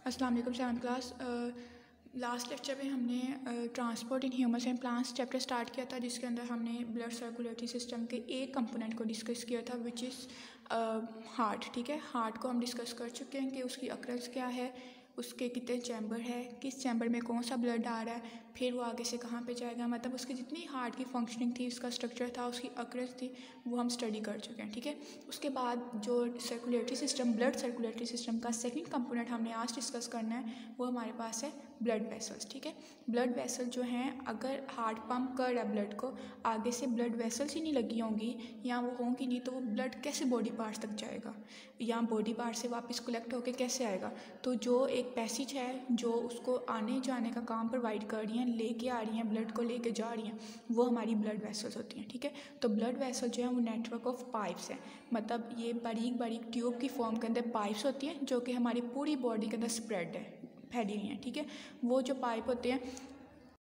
अस्सलाम वालेकुम। 7th class last lecture में हमने transport in humans and plants chapter start किया था, जिसके अंदर हमने ब्लड सर्कुलेटरी सिस्टम के एक कंपोनेंट को डिस्कस किया था, विच इज़ हार्ट। ठीक है, हार्ट को हम डिस्कस कर चुके हैं कि उसकी अक्रस क्या है, उसके कितने चैम्बर है, किस चैम्बर में कौन सा ब्लड आ रहा है, फिर वो आगे से कहाँ पे जाएगा, मतलब उसकी जितनी हार्ट की फंक्शनिंग थी, उसका स्ट्रक्चर था, उसकी अक्रस थी, वो हम स्टडी कर चुके हैं। ठीक है, उसके बाद जो circulatory system, blood circulatory system का सेकंड कंपोनेंट हमने आज डिस्कस करना है, वो हमारे पास है ब्लड वेसल्स। ठीक है, ब्लड वेसल जो हैं, अगर हार्ट पंप कर रहा है ब्लड को, आगे से ब्लड वेसल्स ही नहीं लगी होंगी या वो होंगी नहीं, तो वो ब्लड कैसे बॉडी पार्ट्स तक जाएगा या बॉडी पार्ट से वापस कलेक्ट होकर कैसे आएगा। तो जो एक पैसेज है जो उसको आने जाने का काम प्रोवाइड कर रही हैं, लेके आ रही हैं, ब्लड को लेके जा रही हैं, वो हमारी ब्लड वेसल्स होती हैं। ठीक है, तो ब्लड वेसल जो है वो नेटवर्क ऑफ पाइप्स है, मतलब ये बारीक बारीक ट्यूब की फॉर्म के अंदर पाइप्स होती हैं जो कि हमारी पूरी बॉडी के अंदर स्प्रेड है, फैली हुई हैं। ठीक है, वो जो पाइप होते हैं